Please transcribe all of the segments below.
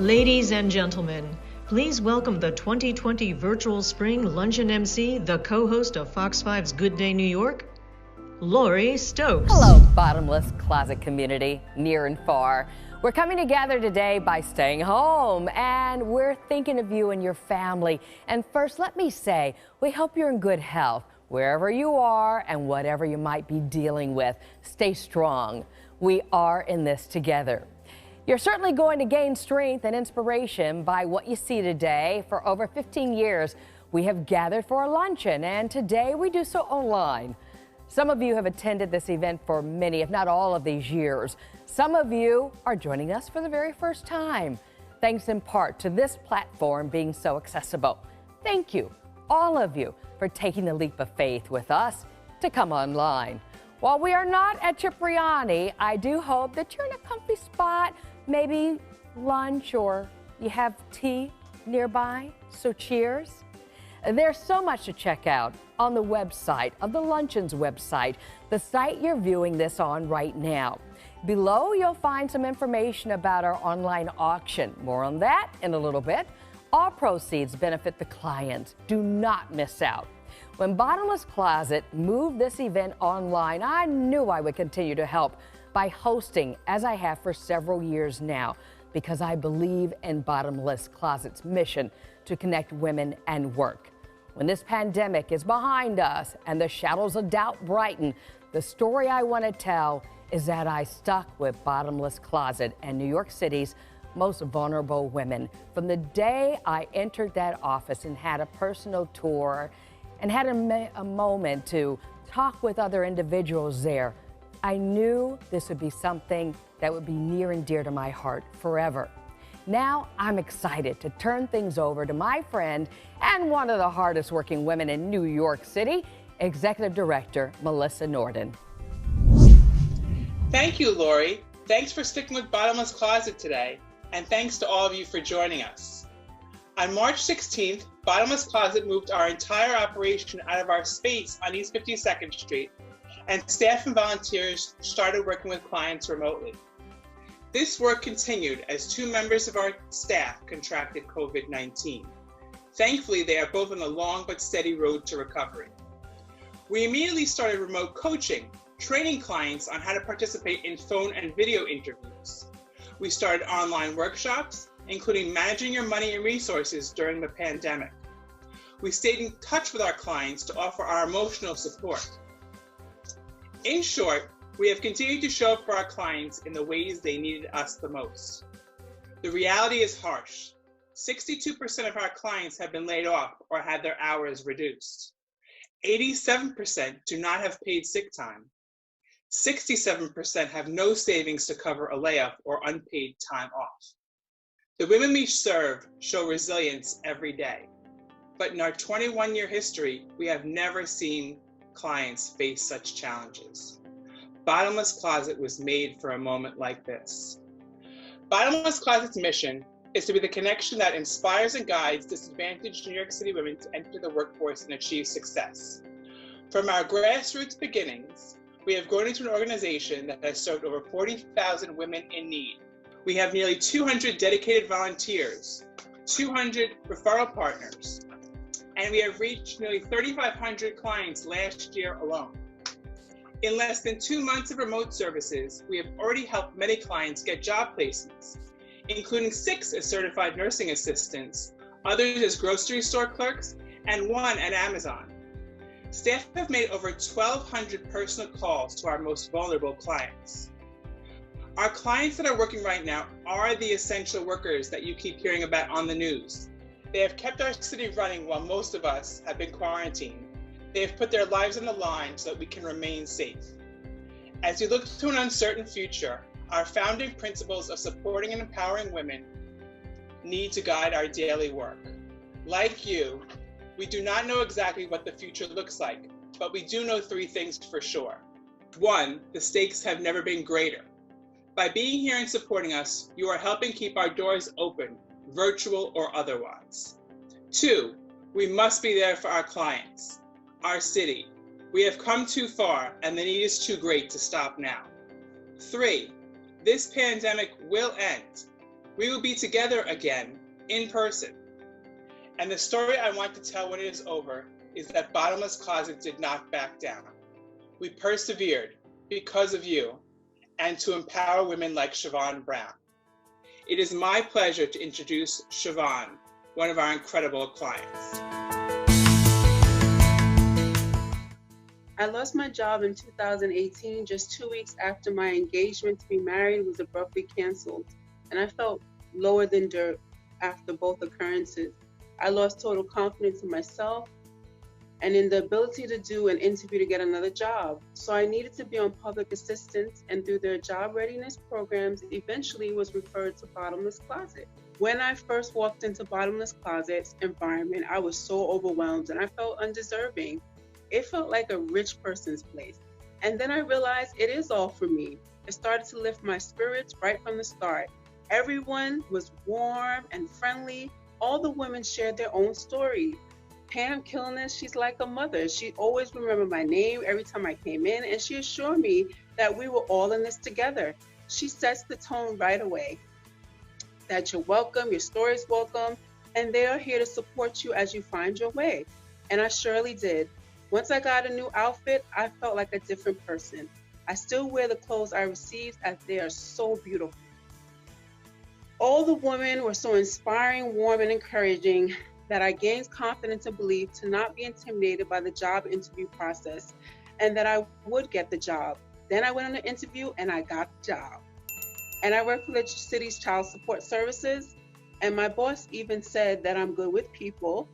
Ladies and gentlemen, please welcome the 2020 Virtual Spring Luncheon MC, the co-host of Fox 5's Good Day New York, Lori Stokes. Hello, Bottomless Closet community, near and far. We're coming together today by staying home, and we're thinking of you and your family. And first, let me say, we hope you're in good health, wherever you are and whatever you might be dealing with. Stay strong. We are in this together. You're certainly going to gain strength and inspiration by what you see today. For over 15 years, we have gathered for a luncheon, and today we do so online. Some of you have attended this event for many, if not all of these years. Some of you are joining us for the very first time, thanks in part to this platform being so accessible. Thank you, all of you, for taking the leap of faith with us to come online. While we are not at Cipriani, I do hope that you're in a comfy spot, maybe lunch or you have tea nearby, so cheers. There's so much to check out on the website of the Luncheon's website, the site you're viewing this on right now. Below, you'll find some information about our online auction. More on that in a little bit. All proceeds benefit the clients. Do not miss out. When Bottomless Closet moved this event online, I knew I would continue to help by hosting, as I have for several years now, because I believe in Bottomless Closet's mission to connect women and work. When this pandemic is behind us and the shadows of doubt brighten, the story I want to tell is that I stuck with Bottomless Closet and New York City's most vulnerable women. From the day I entered that office and had a personal tour and had a moment to talk with other individuals there, I knew this would be something that would be near and dear to my heart forever. Now I'm excited to turn things over to my friend and one of the hardest working women in New York City, Executive Director Melissa Norden. Thank you, Lori. Thanks for sticking with Bottomless Closet today, and thanks to all of you for joining us. On March 16th, Bottomless Closet moved our entire operation out of our space on East 52nd Street, and staff and volunteers started working with clients remotely. This work continued as 2 members of our staff contracted COVID-19. Thankfully, they are both on a long but steady road to recovery. We immediately started remote coaching, training clients on how to participate in phone and video interviews. We started online workshops, including managing your money and resources during the pandemic. We stayed in touch with our clients to offer our emotional support. In short, we have continued to show up for our clients in the ways they needed us the most. The reality is harsh. 62% of our clients have been laid off or had their hours reduced. 87% do not have paid sick time. 67% have no savings to cover a layoff or unpaid time off. The women we serve show resilience every day. But in our 21-year history, we have never seen clients face such challenges. Bottomless Closet was made for a moment like this. Bottomless Closet's mission is to be the connection that inspires and guides disadvantaged New York City women to enter the workforce and achieve success. From our grassroots beginnings, we have grown into an organization that has served over 40,000 women in need. We have nearly 200 dedicated volunteers, 200 referral partners, and we have reached nearly 3,500 clients last year alone. In less than 2 months of remote services, we have already helped many clients get job placements, including 6 as certified nursing assistants, others as grocery store clerks, and 1 at Amazon. Staff have made over 1,200 personal calls to our most vulnerable clients. Our clients that are working right now are the essential workers that you keep hearing about on the news. They have kept our city running while most of us have been quarantined. They have put their lives on the line so that we can remain safe. As we look to an uncertain future, our founding principles of supporting and empowering women need to guide our daily work. Like you, we do not know exactly what the future looks like, but we do know 3 things for sure. 1, the stakes have never been greater. By being here and supporting us, you are helping keep our doors open, virtual or otherwise. 2, we must be there for our clients, our city. We have come too far and the need is too great to stop now. 3, this pandemic will end. We will be together again, in person. And the story I want to tell when it is over is that Bottomless Closet did not back down. We persevered because of you and to empower women like Siobhan Brown. It is my pleasure to introduce Siobhan, one of our incredible clients. I lost my job in 2018, just 2 weeks after my engagement to be married was abruptly canceled, and I felt lower than dirt after both occurrences. I lost total confidence in myself and in the ability to do an interview to get another job. So I needed to be on public assistance, and through their job readiness programs, eventually was referred to Bottomless Closet. When I first walked into Bottomless Closet's environment, I was so overwhelmed and I felt undeserving. It felt like a rich person's place. And then I realized it is all for me. It started to lift my spirits right from the start. Everyone was warm and friendly. All the women shared their own stories. Pam Killness, she's like a mother. She always remembered my name every time I came in, and she assured me that we were all in this together. She sets the tone right away, that you're welcome, your story's welcome, and they are here to support you as you find your way. And I surely did. Once I got a new outfit, I felt like a different person. I still wear the clothes I received as they are so beautiful. All the women were so inspiring, warm, and encouraging that I gained confidence and belief to not be intimidated by the job interview process and that I would get the job. Then I went on the interview and I got the job. And I work for the city's child support services, and my boss even said that I'm good with people.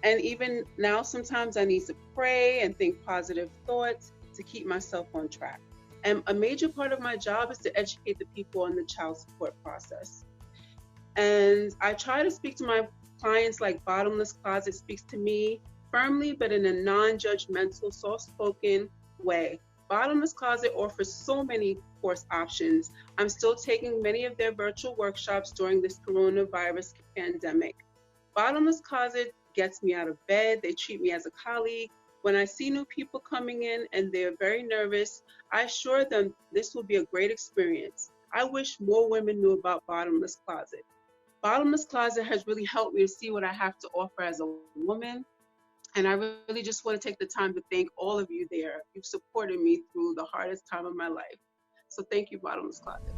And even now, sometimes I need to pray and think positive thoughts to keep myself on track. And a major part of my job is to educate the people on the child support process. And I try to speak to my clients like Bottomless Closet speaks to me, firmly but in a non-judgmental, soft-spoken way. Bottomless Closet offers so many course options. I'm still taking many of their virtual workshops during this coronavirus pandemic. Bottomless Closet gets me out of bed. They treat me as a colleague. When I see new people coming in and they're very nervous, I assure them this will be a great experience. I wish more women knew about Bottomless Closet. Bottomless Closet has really helped me to see what I have to offer as a woman. And I really just want to take the time to thank all of you there. You've supported me through the hardest time of my life. So thank you, Bottomless Closet.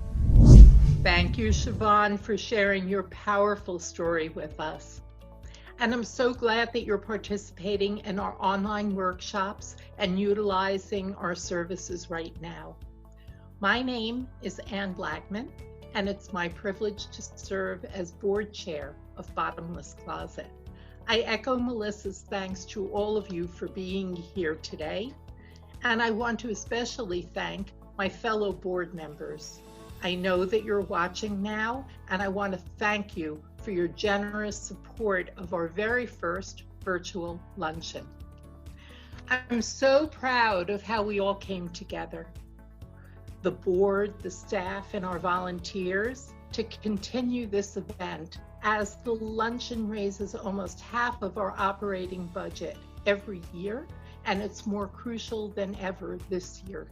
Thank you, Siobhan, for sharing your powerful story with us. And I'm so glad that you're participating in our online workshops and utilizing our services right now. My name is Ann Blackman, and it's my privilege to serve as board chair of Bottomless Closet. I echo Melissa's thanks to all of you for being here today, and I want to especially thank my fellow board members. I know that you're watching now, and I want to thank you for your generous support of our very first virtual luncheon. I'm so proud of how we all came together, the board, the staff, and our volunteers, to continue this event as the luncheon raises almost half of our operating budget every year, and it's more crucial than ever this year.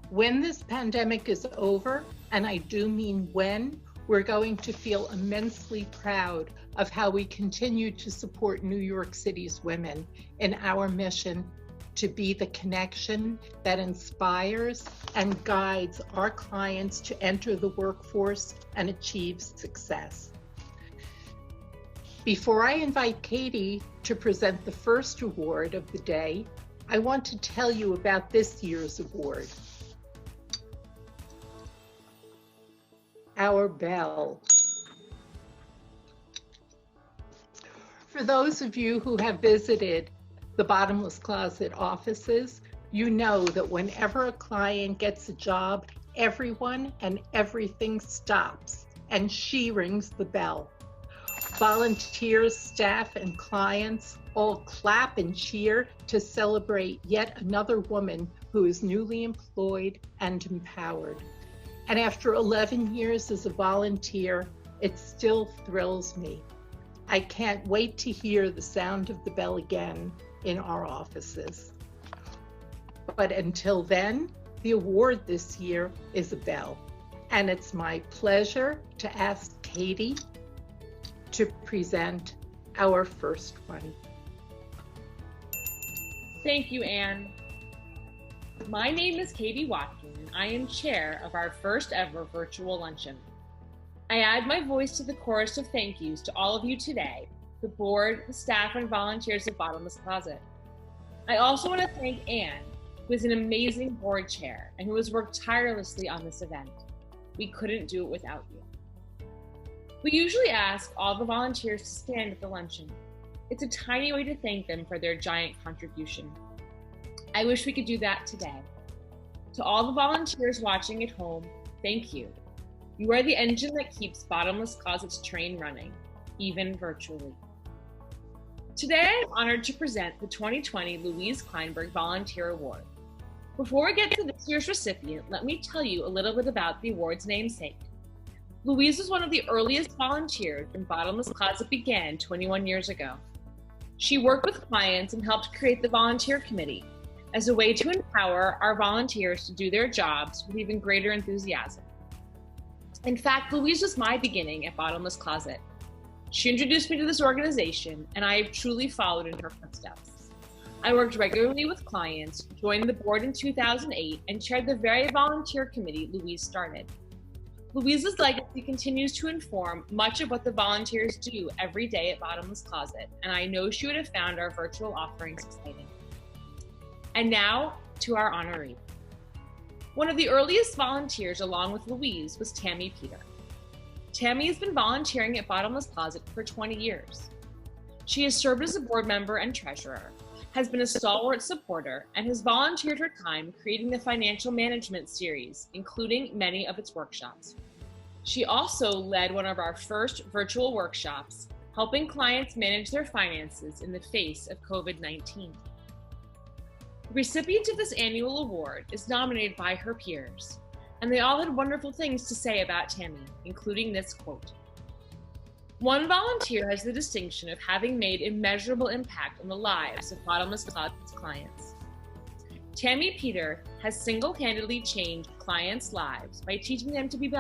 When this pandemic is over, and I do mean when, we're going to feel immensely proud of how we continue to support New York City's women in our mission to be the connection that inspires and guides our clients to enter the workforce and achieve success. Before I invite Katie to present the first award of the day, I want to tell you about this year's award. Our bell. For those of you who have visited the Bottomless Closet offices, you know that whenever a client gets a job, everyone and everything stops, and she rings the bell. Volunteers, staff, and clients all clap and cheer to celebrate yet another woman who is newly employed and empowered. And after 11 years as a volunteer, it still thrills me. I can't wait to hear the sound of the bell again in our offices. But until then, the award this year is a bell. And it's my pleasure to ask Katie to present our first one. Thank you, Anne. My name is Katie Watkin, and I am chair of our first ever virtual luncheon. I add my voice to the chorus of thank yous to all of you today, the board, the staff, and volunteers of Bottomless Closet. I also want to thank Anne, who is an amazing board chair and who has worked tirelessly on this event. We couldn't do it without you. We usually ask all the volunteers to stand at the luncheon. It's a tiny way to thank them for their giant contribution. I wish we could do that today. To all the volunteers watching at home, thank you. You are the engine that keeps Bottomless Closet's train running, even virtually. Today, I'm honored to present the 2020 Louise Kleinberg Volunteer Award. Before we get to this year's recipient, let me tell you a little bit about the award's namesake. Louise was one of the earliest volunteers when Bottomless Closet began 21 years ago. She worked with clients and helped create the volunteer committee as a way to empower our volunteers to do their jobs with even greater enthusiasm. In fact, Louise was my beginning at Bottomless Closet. She introduced me to this organization, and I have truly followed in her footsteps. I worked regularly with clients, joined the board in 2008, and chaired the very volunteer committee Louise started. Louise's legacy continues to inform much of what the volunteers do every day at Bottomless Closet, and I know she would have found our virtual offerings exciting. And now, to our honoree. One of the earliest volunteers along with Louise was Tammy Peter. Tammy has been volunteering at Bottomless Closet for 20 years. She has served as a board member and treasurer, has been a stalwart supporter, and has volunteered her time creating the financial management series, including many of its workshops. She also led one of our first virtual workshops, helping clients manage their finances in the face of COVID-19. The recipient of this annual award is nominated by her peers, and they all had wonderful things to say about Tammy, including this quote. One volunteer has the distinction of having made immeasurable impact on the lives of Bottomless Closet's clients. Tammy Peter has single-handedly changed clients' lives by teaching them to be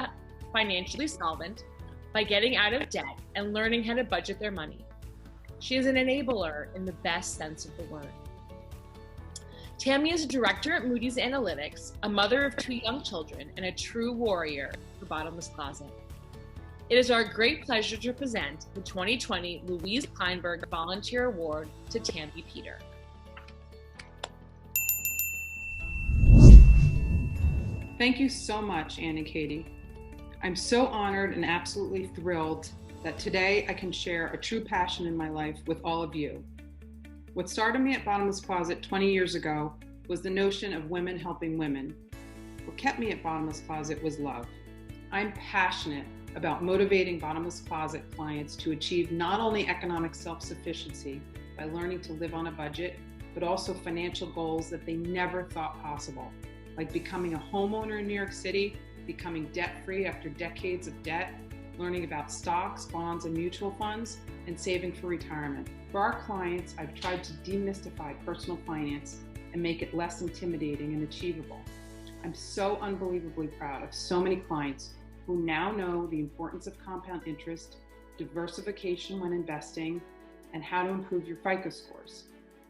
financially solvent, by getting out of debt, and learning how to budget their money. She is an enabler in the best sense of the word. Tammy is a director at Moody's Analytics, a mother of 2 young children, and a true warrior for Bottomless Closet. It is our great pleasure to present the 2020 Louise Kleinberg Volunteer Award to Tammy Peter. Thank you so much, Anne and Katie. I'm so honored and absolutely thrilled that today I can share a true passion in my life with all of you. What started me at Bottomless Closet 20 years ago was the notion of women helping women. What kept me at Bottomless Closet was love. I'm passionate about motivating Bottomless Closet clients to achieve not only economic self-sufficiency by learning to live on a budget, but also financial goals that they never thought possible, like becoming a homeowner in New York City, becoming debt-free after decades of debt, learning about stocks, bonds, and mutual funds, and saving for retirement. For our clients, I've tried to demystify personal finance and make it less intimidating and achievable. I'm so unbelievably proud of so many clients who now know the importance of compound interest, diversification when investing, and how to improve your FICO scores.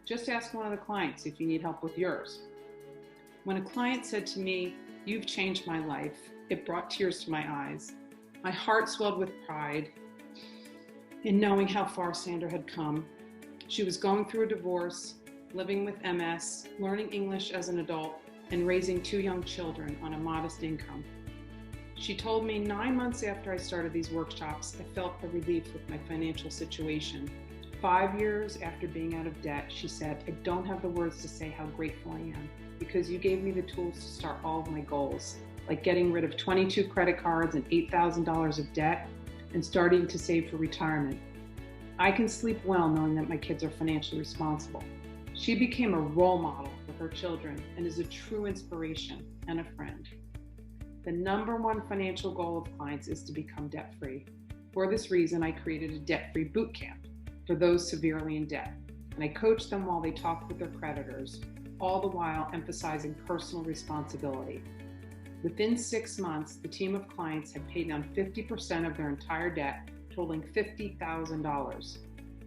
Just ask one of the clients if you need help with yours. When a client said to me, "You've changed my life," it brought tears to my eyes. My heart swelled with pride in knowing how far Sandra had come. She was going through a divorce, living with MS, learning English as an adult, and raising 2 young children on a modest income. She told me 9 months after I started these workshops, I felt a relief with my financial situation. 5 years after being out of debt, she said, "I don't have the words to say how grateful I am because you gave me the tools to start all of my goals, like getting rid of 22 credit cards and $8,000 of debt and starting to save for retirement. I can sleep well knowing that my kids are financially responsible." She became a role model for her children and is a true inspiration and a friend. The #1 financial goal of clients is to become debt-free. For this reason, I created a debt-free boot camp for those severely in debt, and I coach them while they talk with their creditors, all the while emphasizing personal responsibility. Within 6 months, the team of clients had paid down 50% of their entire debt, totaling $50,000.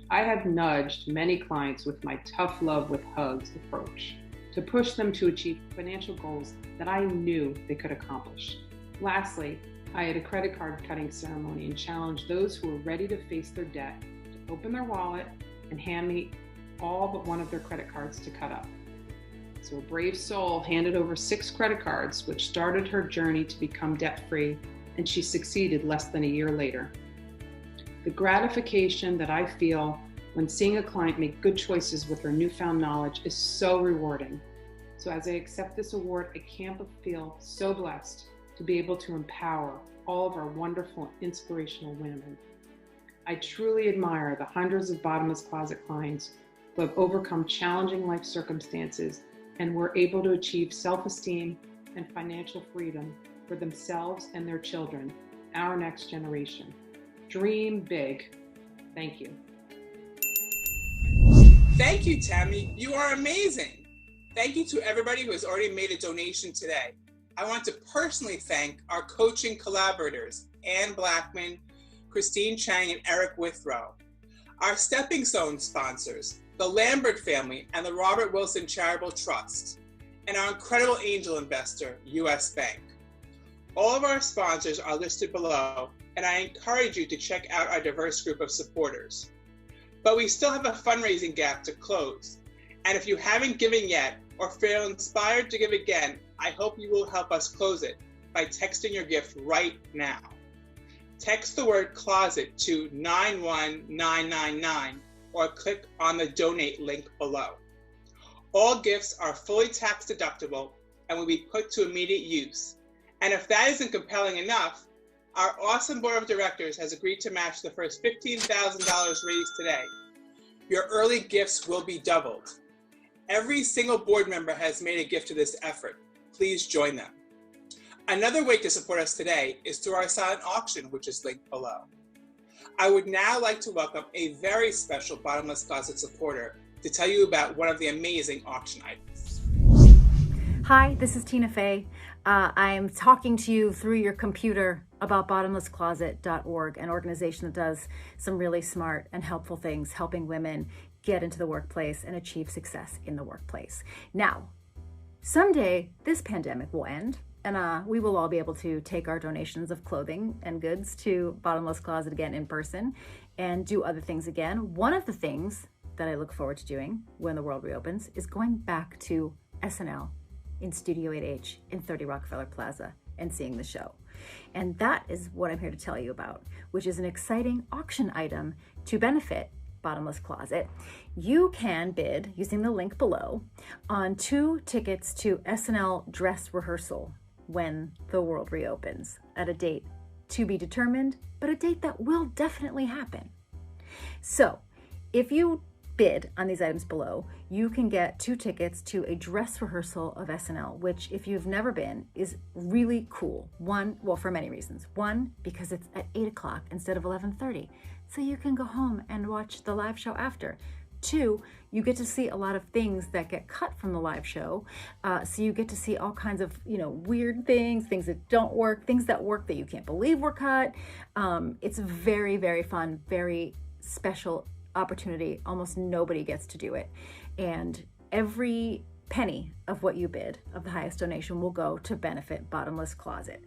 I have nudged many clients with my tough love with hugs approach to push them to achieve financial goals that I knew they could accomplish. Lastly, I had a credit card cutting ceremony and challenged those who were ready to face their debt to open their wallet and hand me all but one of their credit cards to cut up. So a brave soul handed over 6 credit cards, which started her journey to become debt-free, and she succeeded less than a year later. The gratification that I feel when seeing a client make good choices with her newfound knowledge is so rewarding. So as I accept this award, I can't but feel so blessed to be able to empower all of our wonderful, inspirational women. I truly admire the hundreds of Bottomless Closet clients who have overcome challenging life circumstances and were able to achieve self-esteem and financial freedom for themselves and their children, our next generation. Dream big. Thank you. Thank you, Tammy. You are amazing. Thank you to everybody who has already made a donation today. I want to personally thank our coaching collaborators, Ann Blackman, Christine Chang, and Eric Withrow. Our Stepping Stone sponsors, the Lambert family and the Robert Wilson Charitable Trust, and our incredible angel investor, US Bank. All of our sponsors are listed below, and I encourage you to check out our diverse group of supporters. But we still have a fundraising gap to close. And if you haven't given yet or feel inspired to give again, I hope you will help us close it by texting your gift right now. Text the word closet to 91999 or click on the donate link below. All gifts are fully tax deductible and will be put to immediate use. And if that isn't compelling enough, our awesome board of directors has agreed to match the first $15,000 raised today. Your early gifts will be doubled. Every single board member has made a gift to this effort. Please join them. Another way to support us today is through our silent auction, which is linked below. I would now like to welcome a very special Bottomless Closet supporter to tell you about one of the amazing auction items. Hi, this is Tina Fey. I'm talking to you through your computer about bottomlesscloset.org, an organization that does some really smart and helpful things, helping women get into the workplace and achieve success in the workplace. Now, someday this pandemic will end, and we will all be able to take our donations of clothing and goods to Bottomless Closet again in person and do other things again. One of the things that I look forward to doing when the world reopens is going back to SNL in Studio 8H in 30 Rockefeller Plaza and seeing the show. And that is what I'm here to tell you about, which is an exciting auction item to benefit Bottomless Closet. You can bid using the link below on 2 tickets to SNL dress rehearsal when the world reopens at a date to be determined, but a date that will definitely happen. So if you bid on these items below, you can get 2 tickets to a dress rehearsal of SNL, which if you've never been is really cool. One, well, for many reasons. One, because it's at 8 o'clock instead of 11:30. So you can go home and watch the live show after. 2, you get to see a lot of things that get cut from the live show. So you get to see all kinds of, weird things that don't work, things that work that you can't believe were cut. It's very, very fun, very special opportunity. Almost nobody gets to do it. And every penny of what you bid, of the highest donation, will go to benefit Bottomless Closet.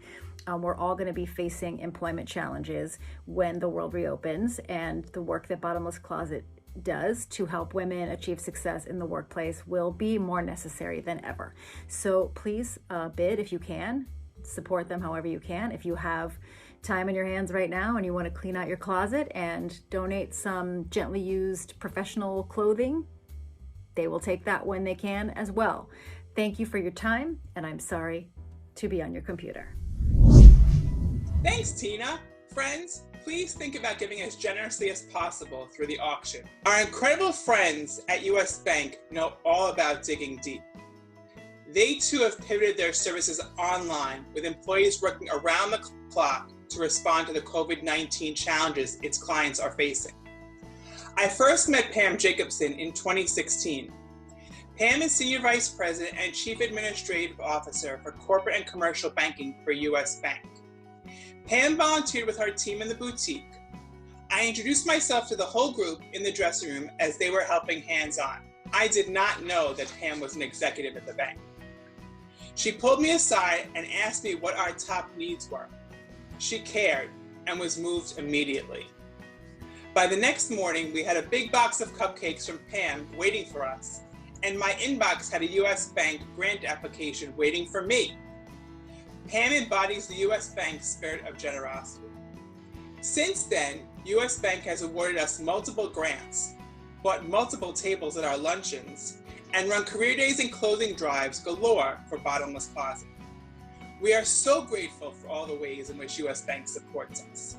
We're all going to be facing employment challenges when the world reopens, and the work that Bottomless Closet does to help women achieve success in the workplace will be more necessary than ever. So please bid if you can, support them however you can. If you have time in your hands right now and you want to clean out your closet and donate some gently used professional clothing, they will take that when they can as well. Thank you for your time, and I'm sorry to be on your computer. Thanks, Tina. Friends, please think about giving as generously as possible through the auction. Our incredible friends at US Bank know all about digging deep. They too have pivoted their services online, with employees working around the clock to respond to the COVID-19 challenges its clients are facing. I first met Pam Jacobson in 2016. Pam is Senior Vice President and Chief Administrative Officer for Corporate and Commercial Banking for U.S. Bank. Pam volunteered with our team in the boutique. I introduced myself to the whole group in the dressing room as they were helping hands-on. I did not know that Pam was an executive at the bank. She pulled me aside and asked me what our top needs were. She cared and was moved immediately. By the next morning, we had a big box of cupcakes from Pam waiting for us, and my inbox had a U.S. Bank grant application waiting for me. Pam embodies the U.S. Bank spirit of generosity. Since then, U.S. Bank has awarded us multiple grants, bought multiple tables at our luncheons, and run career days and clothing drives galore for Bottomless Closet. We are so grateful for all the ways in which U.S. Bank supports us.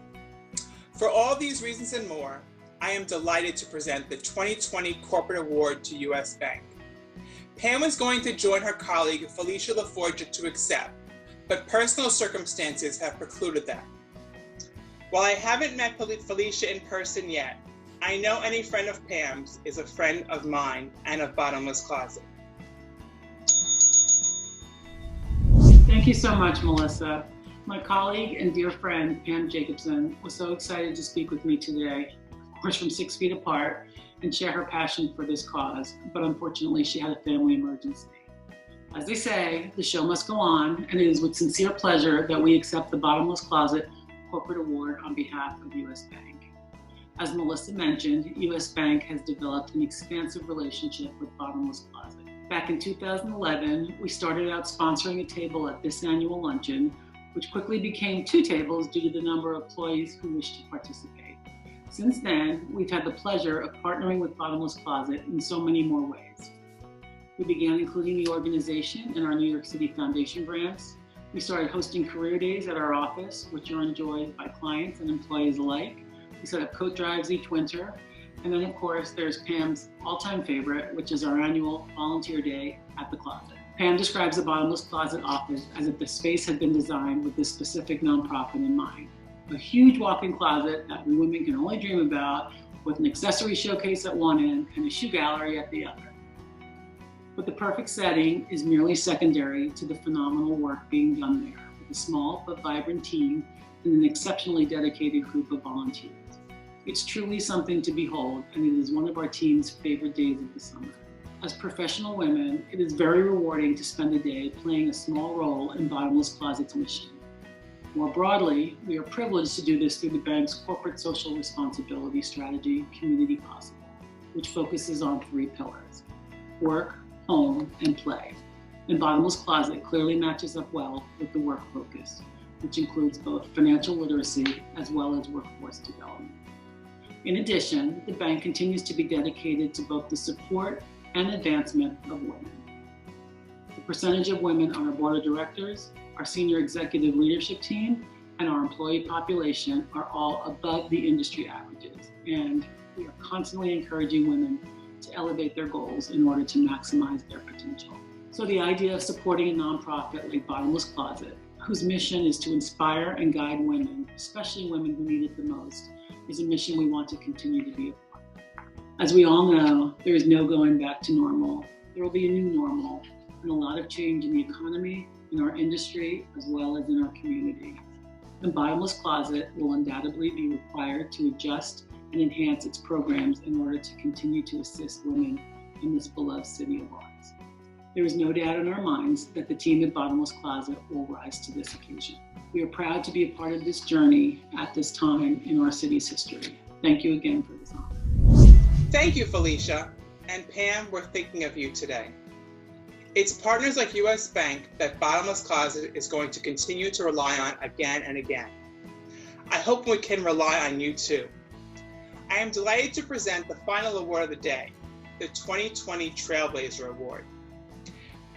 For all these reasons and more, I am delighted to present the 2020 Corporate Award to U.S. Bank. Pam was going to join her colleague Felicia LaForgia to accept, but personal circumstances have precluded that. While I haven't met Felicia in person yet, I know any friend of Pam's is a friend of mine and of Bottomless Closet. Thank you so much, Melissa. My colleague and dear friend, Pam Jacobson, was so excited to speak with me today, of course from 6 feet apart, and share her passion for this cause, but unfortunately she had a family emergency. As they say, the show must go on, and it is with sincere pleasure that we accept the Bottomless Closet Corporate Award on behalf of U.S. Bank. As Melissa mentioned, U.S. Bank has developed an expansive relationship with Bottomless Closet. Back in 2011, we started out sponsoring a table at this annual luncheon, which quickly became 2 tables due to the number of employees who wished to participate. Since then, we've had the pleasure of partnering with Bottomless Closet in so many more ways. We began including the organization in our New York City Foundation grants. We started hosting career days at our office, which are enjoyed by clients and employees alike. We set up coat drives each winter. And then, of course, there's Pam's all-time favorite, which is our annual volunteer day at the closet. Pam describes the Bottomless Closet office as if the space had been designed with this specific nonprofit in mind. A huge walk-in closet that we women can only dream about, with an accessory showcase at one end and a shoe gallery at the other. But the perfect setting is merely secondary to the phenomenal work being done there, with a small but vibrant team and an exceptionally dedicated group of volunteers. It's truly something to behold, and it is one of our team's favorite days of the summer. As professional women, it is very rewarding to spend a day playing a small role in Bottomless Closet's mission. More broadly, we are privileged to do this through the bank's corporate social responsibility strategy, Community Possible, which focuses on 3 pillars: work, home, and play. And Bottomless Closet clearly matches up well with the work focus, which includes both financial literacy as well as workforce development. In addition, the bank continues to be dedicated to both the support and advancement of women. The percentage of women on our board of directors, our senior executive leadership team, and our employee population are all above the industry averages, and we are constantly encouraging women to elevate their goals in order to maximize their potential. So the idea of supporting a nonprofit like Bottomless Closet, whose mission is to inspire and guide women, especially women who need it the most, is a mission we want to continue to be a part of. As we all know, there is no going back to normal. There will be a new normal and a lot of change in the economy, in our industry, as well as in our community. And Bottomless Closet will undoubtedly be required to adjust and enhance its programs in order to continue to assist women in this beloved city of ours. There is no doubt in our minds that the team at Bottomless Closet will rise to this occasion. We are proud to be a part of this journey at this time in our city's history. Thank you again for this honor. Thank you, Felicia. And Pam, we're thinking of you today. It's partners like U.S. Bank that Bottomless Closet is going to continue to rely on again and again. I hope we can rely on you too. I am delighted to present the final award of the day, the 2020 Trailblazer Award.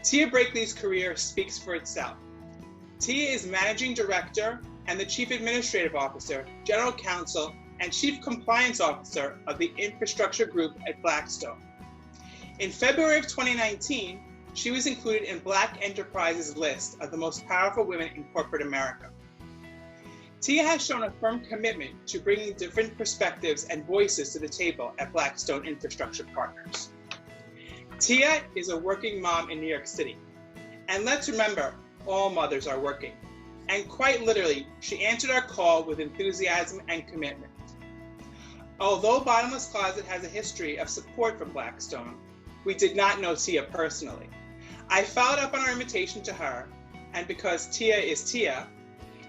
Tia Brakely's career speaks for itself. Tia is Managing Director and the Chief Administrative Officer, General Counsel, and Chief Compliance Officer of the Infrastructure Group at Blackstone. In February of 2019, she was included in Black Enterprise's list of the most powerful women in corporate America. Tia has shown a firm commitment to bringing different perspectives and voices to the table at Blackstone Infrastructure Partners. Tia is a working mom in New York City. And let's remember, all mothers are working. And quite literally, she answered our call with enthusiasm and commitment. Although Bottomless Closet has a history of support from Blackstone, we did not know Tia personally. I followed up on our invitation to her, and because Tia is Tia,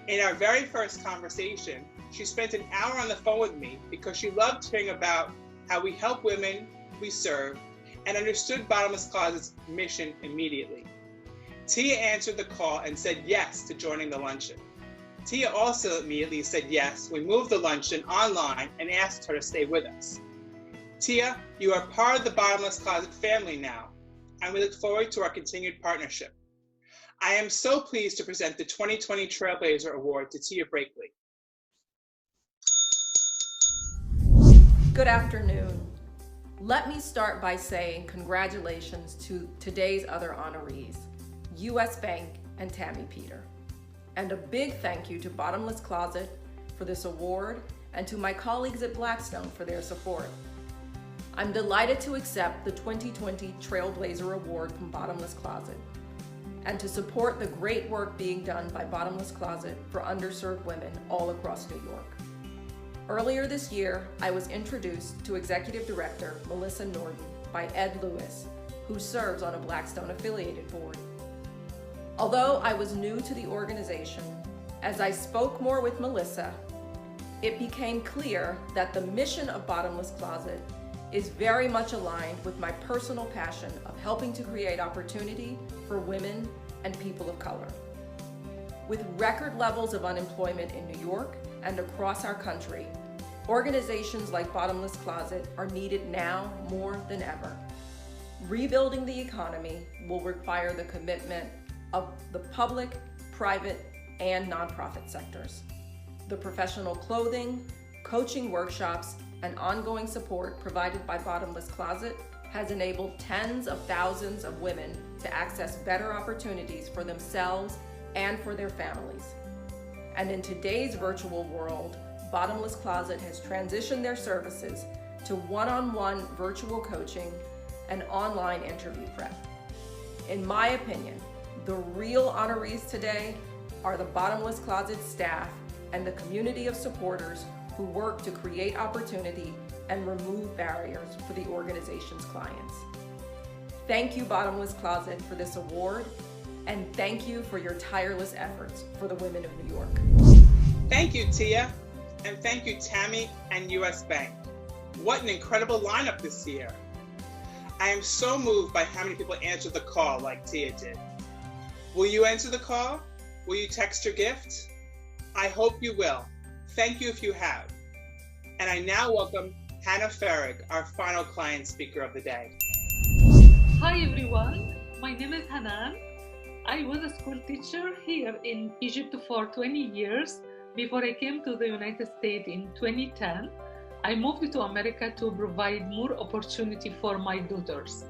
in our very first conversation, she spent an hour on the phone with me because she loved hearing about how we help women we serve and understood Bottomless Closet's mission immediately. Tia answered the call and said yes to joining the luncheon. Tia also immediately said yes when we moved the luncheon online and asked her to stay with us. Tia, you are part of the Bottomless Closet family now, and we look forward to our continued partnership. I am so pleased to present the 2020 Trailblazer Award to Tia Brakely. Good afternoon. Let me start by saying congratulations to today's other honorees, U.S. Bank and Tammy Peter. And a big thank you to Bottomless Closet for this award and to my colleagues at Blackstone for their support. I'm delighted to accept the 2020 Trailblazer Award from Bottomless Closet and to support the great work being done by Bottomless Closet for underserved women all across New York. Earlier this year, I was introduced to Executive Director Melissa Norton by Ed Lewis, who serves on a Blackstone affiliated board. Although I was new to the organization, as I spoke more with Melissa, it became clear that the mission of Bottomless Closet is very much aligned with my personal passion of helping to create opportunity for women and people of color. With record levels of unemployment in New York and across our country, organizations like Bottomless Closet are needed now more than ever. Rebuilding the economy will require the commitment of the public, private, and nonprofit sectors. The professional clothing, coaching workshops, and ongoing support provided by Bottomless Closet has enabled tens of thousands of women to access better opportunities for themselves and for their families. And in today's virtual world, Bottomless Closet has transitioned their services to one-on-one virtual coaching and online interview prep. In my opinion, the real honorees today are the Bottomless Closet staff and the community of supporters who work to create opportunity and remove barriers for the organization's clients. Thank you, Bottomless Closet, for this award, and thank you for your tireless efforts for the women of New York. Thank you, Tia, and thank you, Tammy and U.S. Bank. What an incredible lineup this year. I am so moved by how many people answered the call like Tia did. Will you answer the call? Will you text your gift? I hope you will. Thank you if you have. And I now welcome Hannah Farag, our final client speaker of the day. Hi everyone, my name is Hanan. I was a school teacher here in Egypt for 20 years before I came to the United States in 2010. I moved to America to provide more opportunity for my daughters.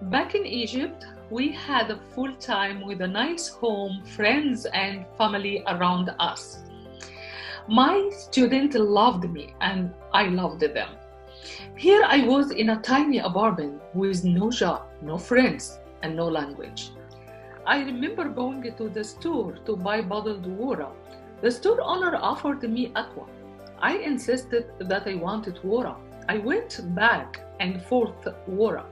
Back in Egypt, we had a full time with a nice home, friends and family around us. My students loved me and I loved them. Here I was in a tiny apartment with no job, no friends, and no language. I remember going to the store to buy bottled water. The store owner offered me aqua. I insisted that I wanted water. I went back and forth, water,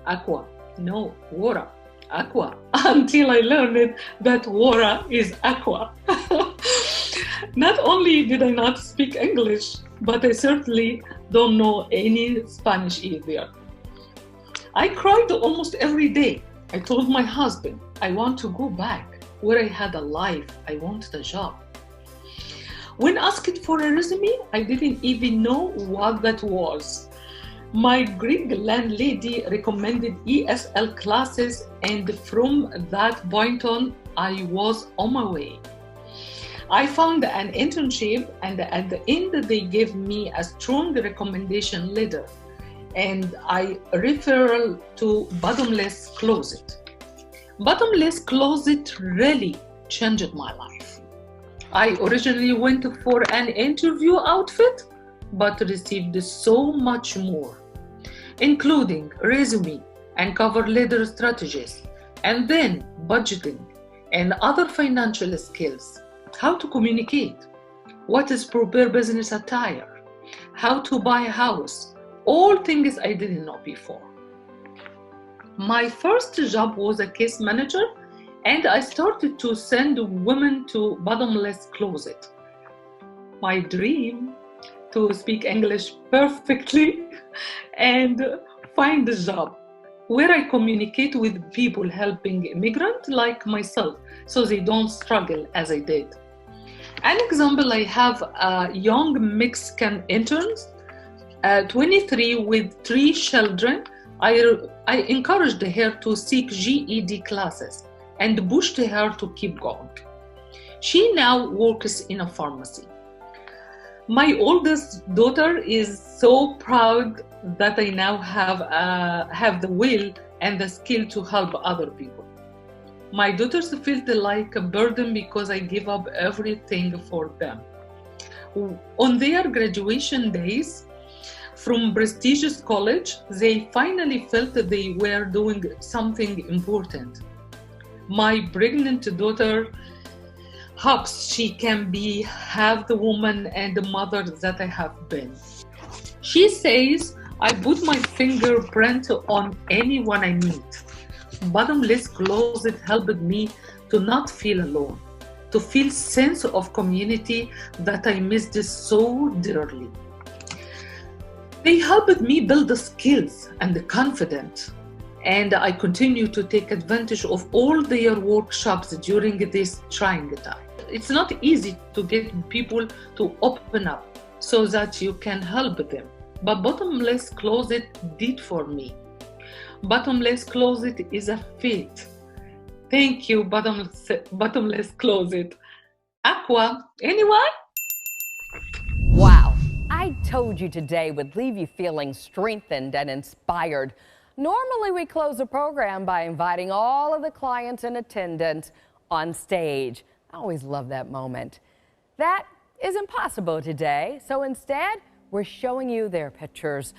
aqua, no, water, aqua, until I learned that water is aqua. Not only did I not speak English, but I certainly don't know any Spanish either. I cried almost every day. I told my husband, I want to go back where I had a life. I wanted a job. When asked for a resume, I didn't even know what that was. My Greek landlady recommended ESL classes, and from that point on, I was on my way. I found an internship, and at the end they gave me a strong recommendation letter and I referred to Bottomless Closet. Bottomless Closet really changed my life. I originally went for an interview outfit, but received so much more, including resume, and cover leader strategies, and then budgeting and other financial skills, how to communicate, what is proper business attire, how to buy a house, all things I didn't know before. My first job was a case manager, and I started to send women to Bottomless Closet. My dream to speak English perfectly and find a job where I communicate with people helping immigrants like myself so they don't struggle as I did. An example, I have a young Mexican intern, 23 with 3 children. I encouraged her to seek GED classes and pushed her to keep going. She now works in a pharmacy. My oldest daughter is so proud that I now have the will and the skill to help other people. My daughters felt like a burden because I give up everything for them. On their graduation days from prestigious college, they finally felt that they were doing something important. My pregnant daughter hopes she can be half the woman and the mother that I have been. She says, I put my fingerprint on anyone I meet. Bottomless Closet helped me to not feel alone, to feel sense of community that I missed so dearly. They helped me build the skills and the confidence, and I continue to take advantage of all their workshops during this trying time. It's not easy to get people to open up so that you can help them, but Bottomless Closet did for me. Bottomless Closet is a fit. Thank you, Bottomless Closet. Aqua, anyone? Wow, I told you today would leave you feeling strengthened and inspired. Normally we close the program by inviting all of the clients in attendance on stage. I always love that moment. That is impossible today, so instead we're showing you their pictures.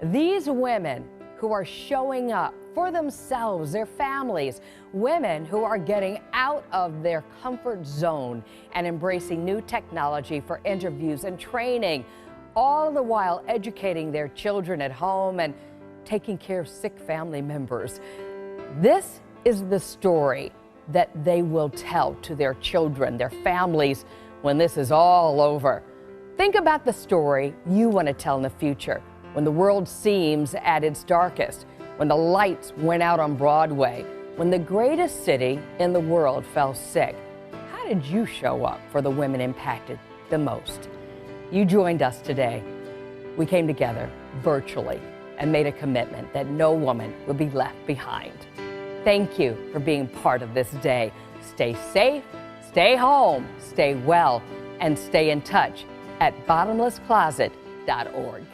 These women who are showing up for themselves, their families, women who are getting out of their comfort zone and embracing new technology for interviews and training, all the while educating their children at home and taking care of sick family members. This is the story that they will tell to their children, their families, when this is all over. Think about the story you want to tell in the future, when the world seems at its darkest, when the lights went out on Broadway, when the greatest city in the world fell sick. How did you show up for the women impacted the most? You joined us today. We came together virtually and made a commitment that no woman will be left behind. Thank you for being part of this day. Stay safe, stay home, stay well, and stay in touch at bottomlesscloset.org.